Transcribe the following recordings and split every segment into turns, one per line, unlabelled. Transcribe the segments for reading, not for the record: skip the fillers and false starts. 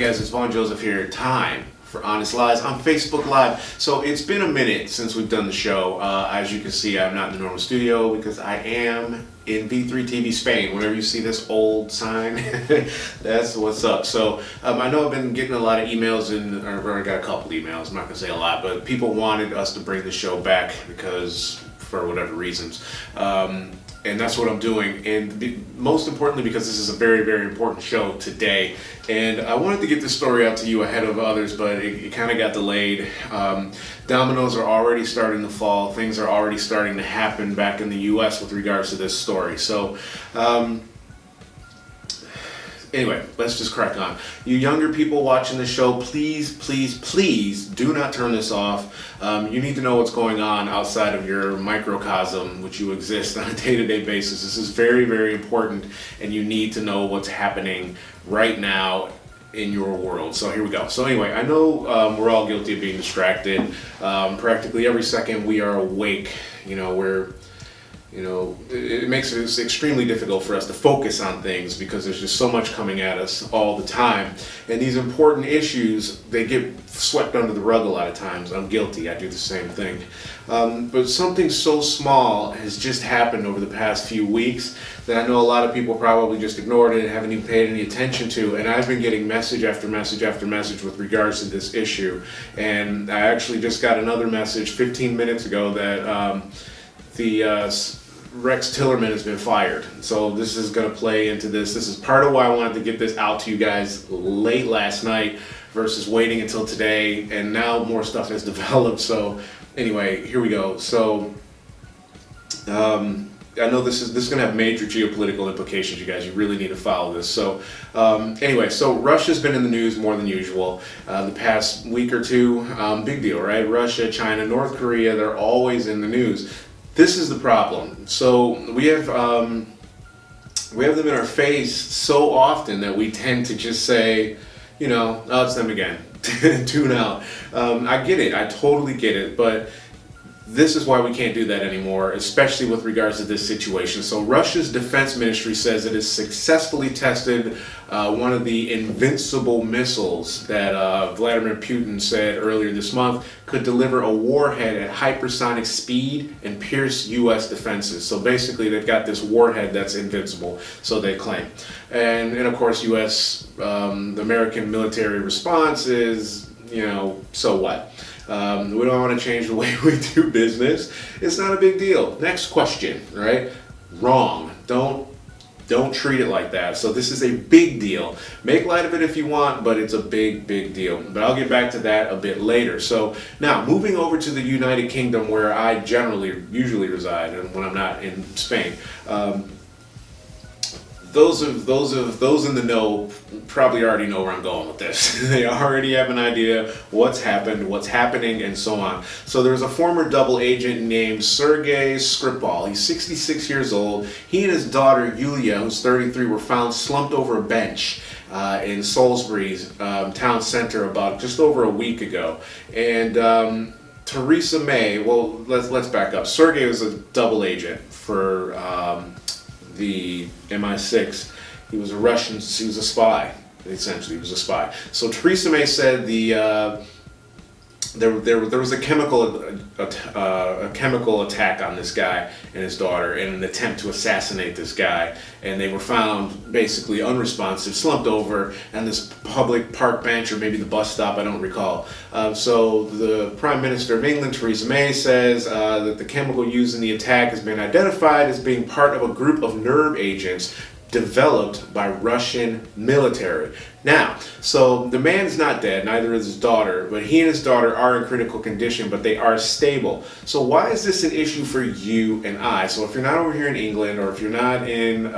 guys, it's Vaughn Johseph here. Time for Honest Lies on Facebook Live. So it's been a minute since we've done the show. As you can see, I'm not in the normal studio because I am in V3 TV Spain. Whenever you see this old sign, that's what's up. So I know I've been getting a lot of emails, and I got a couple emails. I'm not gonna say a lot, but people wanted us to bring the show back because for whatever reasons. And that's what I'm doing, and most importantly because this is a very, very important show today, and I wanted to get this story out to you ahead of others, but it kind of got delayed. Dominoes are already starting to fall. Things are already starting to happen back in the US with regards to this story. So anyway, let's just crack on. You younger people watching the show, please, please, please do not turn this off. You need to know what's going on outside of your microcosm, which you exist on a day-to-day basis. This is very, very important, and you need to know what's happening right now in your world. So here we go. So anyway, I know we're all guilty of being distracted. Practically every second we are awake. It makes it extremely difficult for us to focus on things because there's just so much coming at us all the time. And these important issues, they get swept under the rug a lot of times. I'm guilty, I do the same thing. But something so small has just happened over the past few weeks that I know a lot of people probably just ignored it and haven't even paid any attention to. And I've been getting message after message after message with regards to this issue. And I actually just got another message 15 minutes ago that Rex Tillerman has been fired. So this is going to play into this. This is part of why I wanted to get this out to you guys late last night versus waiting until today, and now more stuff has developed. So anyway, here we go. So I know this is going to have major geopolitical implications, you guys. You really need to follow this. So anyway, so Russia's been in the news more than usual the past week or two. Big deal, right? Russia, China, North Korea, they're always in the news. This is the problem. So we have them in our face so often that we tend to just say, oh, it's them again. Tune out. I get it. I totally get it. But this is why we can't do that anymore, especially with regards to this situation. So Russia's defense ministry says it has successfully tested one of the invincible missiles that Vladimir Putin said earlier this month could deliver a warhead at hypersonic speed and pierce U.S. defenses. So basically they've got this warhead that's invincible, so they claim. And of course the American military response is, so what? We don't want to change the way we do business. It's not a big deal. Next question, right? Wrong. Don't treat it like that. So this is a big deal. Make light of it if you want, but it's a big, big deal. But I'll get back to that a bit later. So now, moving over to the United Kingdom, where I usually reside, and when I'm not in Spain. Those in the know probably already know where I'm going with this. They already have an idea what's happened, what's happening, and so on. So there's a former double agent named Sergei Skripal. He's 66 years old. He and his daughter Yulia, who's 33, were found slumped over a bench in Salisbury's town center about just over a week ago. And Teresa May, well, let's back up. Sergei was a double agent for the MI6. He was a Russian. He was a spy. Essentially, he was a spy. So Teresa May said there was a chemical attack on this guy and his daughter in an attempt to assassinate this guy, and they were found basically unresponsive, slumped over on this public park bench or maybe the bus stop, I don't recall. So the Prime Minister of England, Teresa May, says that the chemical used in the attack has been identified as being part of a group of nerve agents developed by Russian military. Now, so the man's not dead, neither is his daughter, but he and his daughter are in critical condition, but they are stable. So why is this an issue for you and I? So if you're not over here in England, or if you're not in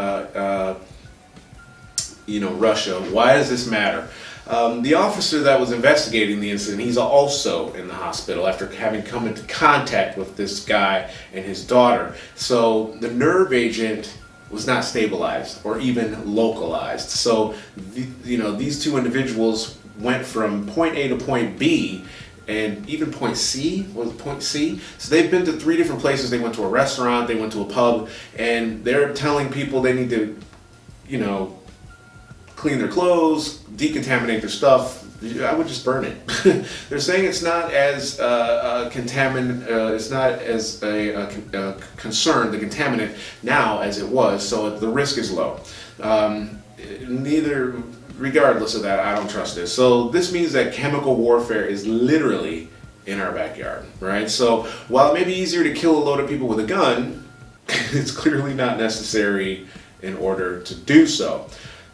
Russia, why does this matter? The officer that was investigating the incident, he's also in the hospital after having come into contact with this guy and his daughter. So the nerve agent was not stabilized or even localized. So, these two individuals went from point A to point B, and even point C, so they've been to 3 different places. They went to a restaurant, they went to a pub, and they're telling people they need to, clean their clothes, decontaminate their stuff, I would just burn it. They're saying it's not as it's not as a concern, the contaminant now, as it was, so the risk is low. Regardless of that, I don't trust this. So this means that chemical warfare is literally in our backyard, right? So while it may be easier to kill a load of people with a gun, it's clearly not necessary in order to do so.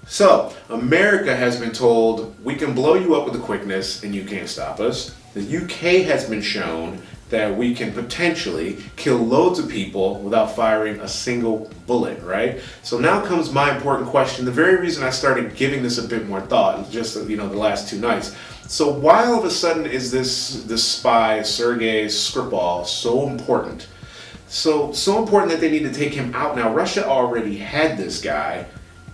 So, America has been told, we can blow you up with a quickness and you can't stop us. The UK has been shown that we can potentially kill loads of people without firing a single bullet, right? So now comes my important question. The very reason I started giving this a bit more thought, just the last 2 nights. So why all of a sudden is this spy, Sergei Skripal, so important? So important that they need to take him out now. Russia already had this guy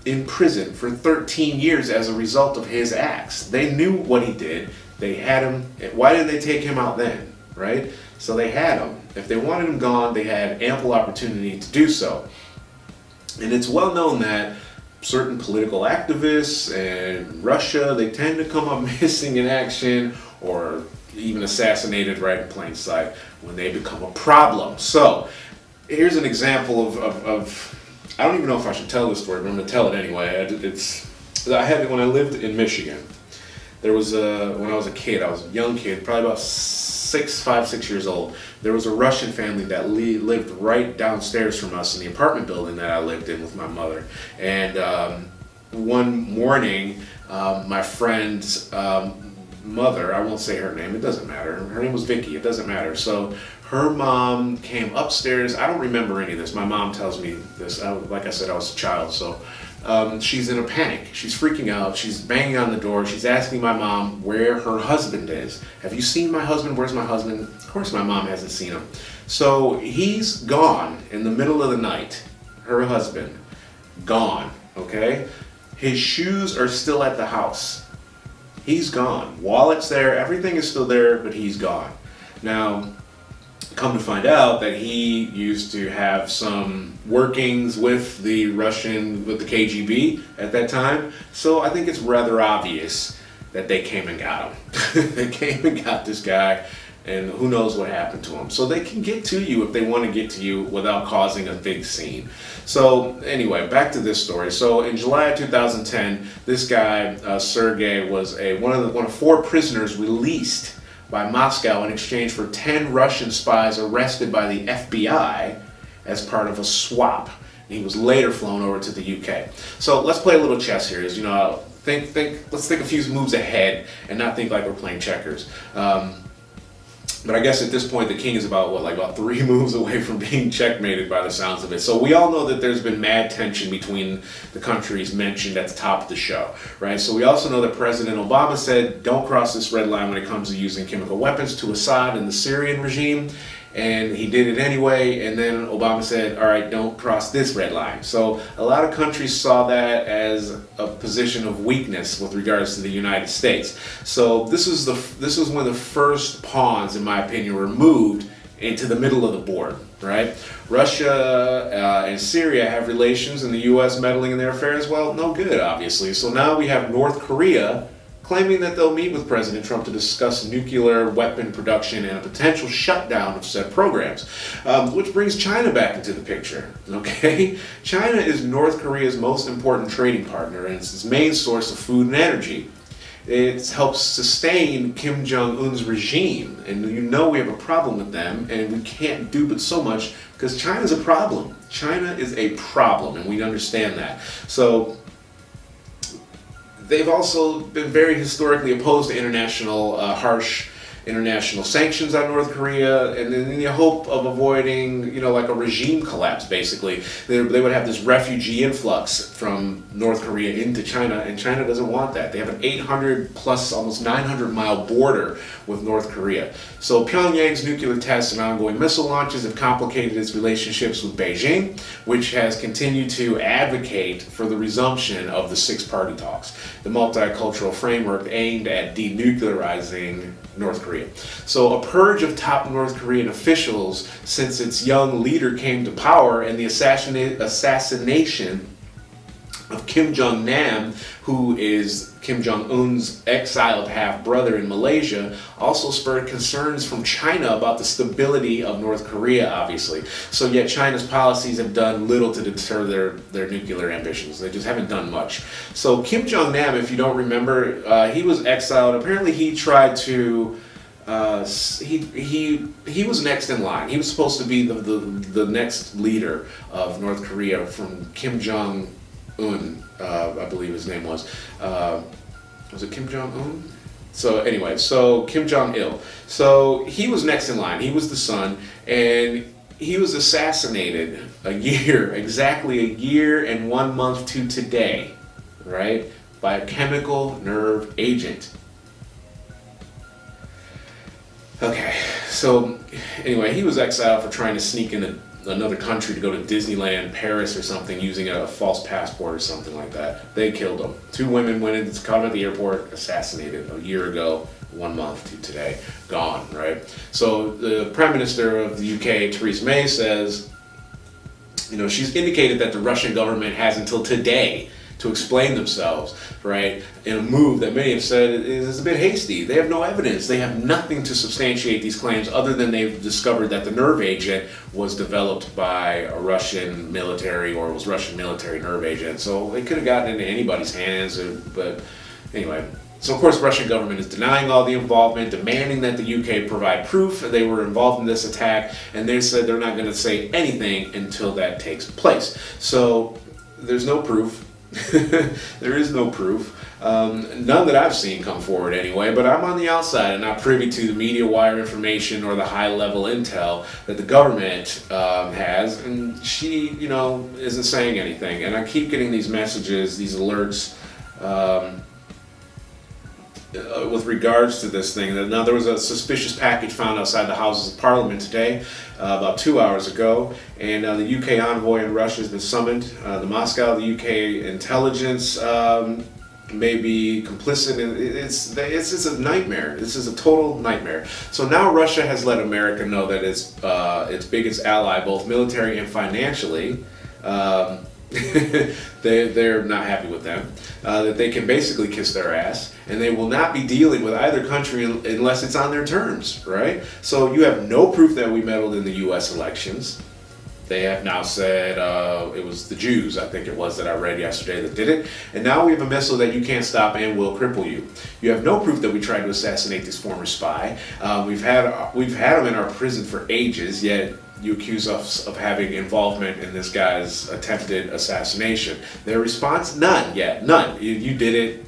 in prison for 13 years as a result of his acts. They knew what he did. They had him. Why didn't they take him out then, right? So they had him. If they wanted him gone, they had ample opportunity to do so. And it's well known that certain political activists in Russia, they tend to come up missing in action or even assassinated right in plain sight when they become a problem. So here's an example of I don't even know if I should tell this story, but I'm going to tell it anyway. I had it when I lived in Michigan. There was when I was a kid, I was a young kid, probably about 6 years old. There was a Russian family that lived right downstairs from us in the apartment building that I lived in with my mother. And one morning, my friend's mother, I won't say her name, it doesn't matter. Her name was Vicky, it doesn't matter. So her mom came upstairs. I don't remember any of this. My mom tells me this. Like I said, I was a child, so she's in a panic. She's freaking out. She's banging on the door. She's asking my mom where her husband is. Have you seen my husband? Where's my husband? Of course my mom hasn't seen him. So he's gone in the middle of the night. Her husband, gone, okay? His shoes are still at the house. He's gone. Wallet's there. Everything is still there, but he's gone. Now, come to find out that he used to have some workings with the KGB at that time. So I think it's rather obvious that they came and got him. They came and got this guy, and who knows what happened to him. So they can get to you if they want to get to you without causing a big scene. So anyway, back to this story. So in July of 2010, this guy, Sergei, was one of 4 prisoners released by Moscow in exchange for 10 Russian spies arrested by the FBI as part of a swap. He was later flown over to the UK. So let's play a little chess here. Let's think a few moves ahead and not think like we're playing checkers. But I guess at this point, the king is about 3 moves away from being checkmated by the sounds of it. So we all know that there's been mad tension between the countries mentioned at the top of the show, right? So we also know that President Obama said, don't cross this red line when it comes to using chemical weapons to Assad and the Syrian regime. And he did it anyway, and then Obama said, all right, don't cross this red line. So a lot of countries saw that as a position of weakness with regards to the United States. So this was one of the first pawns, in my opinion, were moved into the middle of the board, right? Russia and Syria have relations, and the U.S. meddling in their affairs. Well, no good, obviously. So now we have North Korea claiming that they'll meet with President Trump to discuss nuclear weapon production and a potential shutdown of said programs, which brings China back into the picture, okay? China is North Korea's most important trading partner, and it's its main source of food and energy. It helps sustain Kim Jong-un's regime, and we have a problem with them, and we can't do but so much because China's a problem. China is a problem, and we understand that. So they've also been very historically opposed to harsh international sanctions on North Korea, and in the hope of avoiding, like a regime collapse, basically. They would have this refugee influx from North Korea into China, and China doesn't want that. They have an 800 plus, almost 900 mile border with North Korea. So Pyongyang's nuclear tests and ongoing missile launches have complicated its relationships with Beijing, which has continued to advocate for the resumption of the 6-party talks, the multicultural framework aimed at denuclearizing North Korea. So a purge of top North Korean officials since its young leader came to power, and the assassination of Kim Jong-nam, who is Kim Jong-un's exiled half-brother in Malaysia, also spurred concerns from China about the stability of North Korea, obviously. So yet China's policies have done little to deter their nuclear ambitions. They just haven't done much. So Kim Jong-nam, if you don't remember, he was exiled. Apparently he tried to... he was next in line. He was supposed to be the next leader of North Korea from Kim Jong-un, I believe his name was. Was it Kim Jong-un? So anyway, so Kim Jong-il. So he was next in line. He was the son, and he was assassinated exactly a year and 1 month to today, right? By a chemical nerve agent. Okay, so anyway, he was exiled for trying to sneak into another country to go to Disneyland, Paris or something, using a false passport or something like that. They killed him. 2 women went in, caught him at the airport, assassinated a year ago, 1 month to today, gone, right? So the Prime Minister of the UK, Theresa May, says, she's indicated that the Russian government has until today to explain themselves, right, in a move that many have said is a bit hasty. They have no evidence. They have nothing to substantiate these claims other than they've discovered that the nerve agent was developed by a Russian military, or was Russian military nerve agent. So it could have gotten into anybody's hands, but anyway. So of course, the Russian government is denying all the involvement, demanding that the UK provide proof that they were involved in this attack, and they said they're not going to say anything until that takes place. So there's no proof. There is no proof. None that I've seen come forward anyway, but I'm on the outside and not privy to the media wire information or the high-level intel that the government has, and she, isn't saying anything. And I keep getting these messages, these alerts, with regards to this thing. Now, there was a suspicious package found outside the Houses of Parliament today, about 2 hours ago, and the UK envoy in Russia has been summoned. The Moscow, the UK intelligence may be complicit in it's just a nightmare. This is a total nightmare. So now Russia has let America know that its biggest ally, both military and financially, they're not happy with them, that they can basically kiss their ass, and they will not be dealing with either country unless it's on their terms, right? So you have no proof that we meddled in the US elections. They have now said it was the Jews, I think it was, that I read yesterday that did it. And now we have a missile that you can't stop and will cripple you. You have no proof that we tried to assassinate this former spy. We've had him in our prison for ages, yet you accuse us of having involvement in this guy's attempted assassination. Their response? None yet. None. You did it,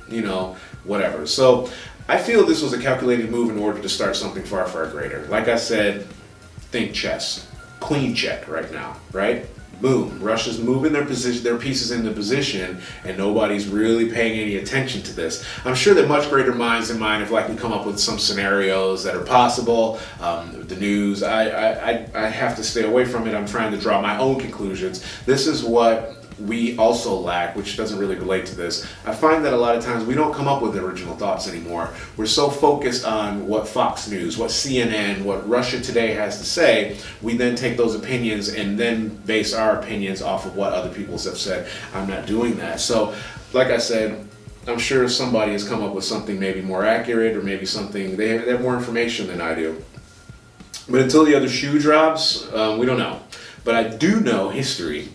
whatever. So I feel this was a calculated move in order to start something far, far greater. Like I said, think chess. Queen check right now, right? Boom. Russia's moving their pieces into position, and nobody's really paying any attention to this. I'm sure that much greater minds than mine have likely come up with some scenarios that are possible. The news, I have to stay away from it. I'm trying to draw my own conclusions. This is what we also lack, which doesn't really relate to this. I find that a lot of times we don't come up with original thoughts anymore. We're so focused on what Fox News, what CNN, what Russia Today has to say, we then take those opinions and then base our opinions off of what other people have said. I'm not doing that. So, like I said, I'm sure somebody has come up with something maybe more accurate, or maybe something, they have more information than I do. But until the other shoe drops, we don't know. But I do know history.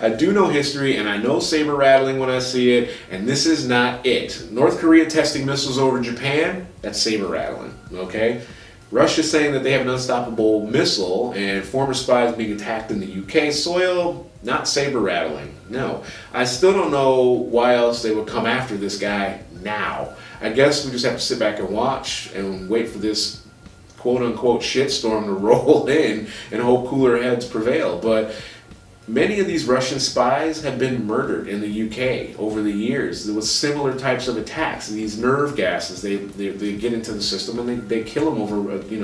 I do know history, and I know saber rattling when I see it, and this is not it. North Korea testing missiles over Japan, that's saber rattling, okay? Russia saying that they have an unstoppable missile, and former spies being attacked in the UK soil, not saber rattling, no. I still don't know why else they would come after this guy now. I guess we just have to sit back and watch and wait for this quote-unquote shitstorm to roll in and hope cooler heads prevail. But many of these Russian spies have been murdered in the UK over the years. There was similar types of attacks. These nerve gases, they get into the system and they kill them over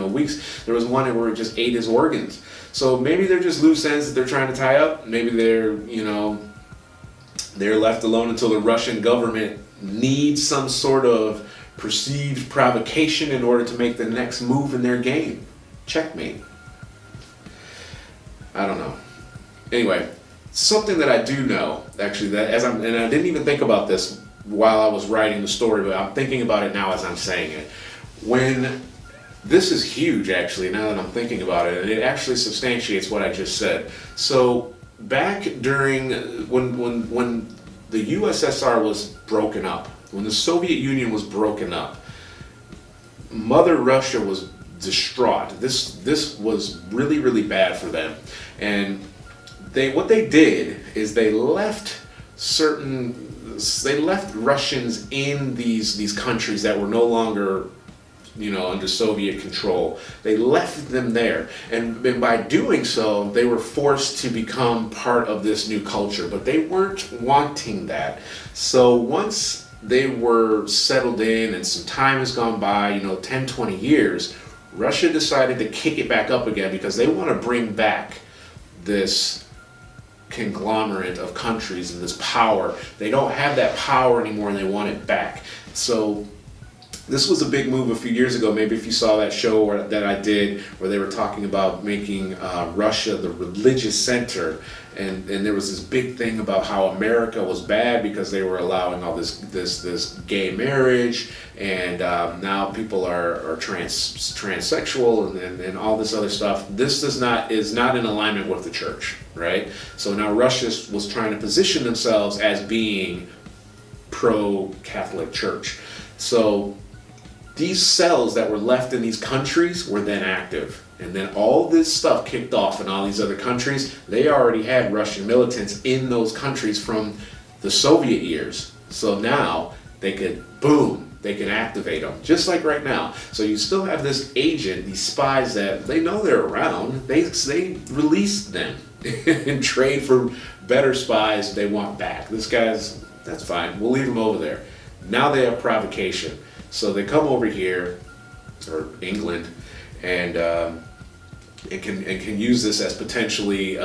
weeks. There was one where it just ate his organs. So maybe they're just loose ends that they're trying to tie up. Maybe they're left alone until the Russian government needs some sort of perceived provocation in order to make the next move in their game. Checkmate. I don't know. Anyway, something that I do know, actually, that and I didn't even think about this while I was writing the story, but I'm thinking about it now as I'm saying it. This is huge, actually, now that I'm thinking about it, and it actually substantiates what I just said. So back during when the USSR was broken up, when the Soviet Union was broken up, Mother Russia was distraught. This was really, really bad for them, and what they did is they left Russians in these countries that were no longer, under Soviet control. They left them there, and by doing so, they were forced to become part of this new culture, but they weren't wanting that. So once they were settled in and some time has gone by, 10, 20 years, Russia decided to kick it back up again because they want to bring back this conglomerate of countries and this power. They don't have that power anymore and they want it back. So this was a big move a few years ago. Maybe if you saw that show that I did where they were talking about making Russia the religious center, and there was this big thing about how America was bad because they were allowing all this gay marriage, and now people are transsexual and all this other stuff. This is not in alignment with the church, right? So now Russia was trying to position themselves as being pro-Catholic Church. So these cells that were left in these countries were then active. And then all this stuff kicked off in all these other countries. They already had Russian militants in those countries from the Soviet years. So now they can activate them, just like right now. So you still have this agent, these spies that they know they're around. They release them and trade for better spies they want back. That's fine. We'll leave them over there. Now they have provocation. So they come over here, or England, and can use this as potentially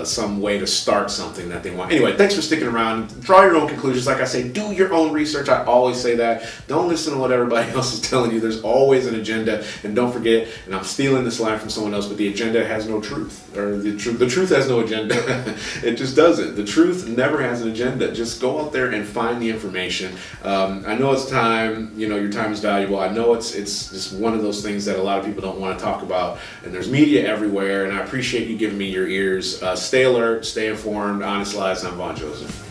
some way to start something that they want. Anyway, thanks for sticking around. Draw your own conclusions. Like I say, do your own research. I always say that. Don't listen to what everybody else is telling you. There's always an agenda. And don't forget, and I'm stealing this line from someone else, but the agenda has no truth. Or the truth has no agenda. It just doesn't. The truth never has an agenda. Just go out there and find the information. I know it's time. Your time is valuable. I know it's just one of those things that a lot of people don't want to talk about. And there's media everywhere, and I appreciate you giving me your ears. Stay alert, stay informed. Honest Lies, I'm Vaughn Johseph.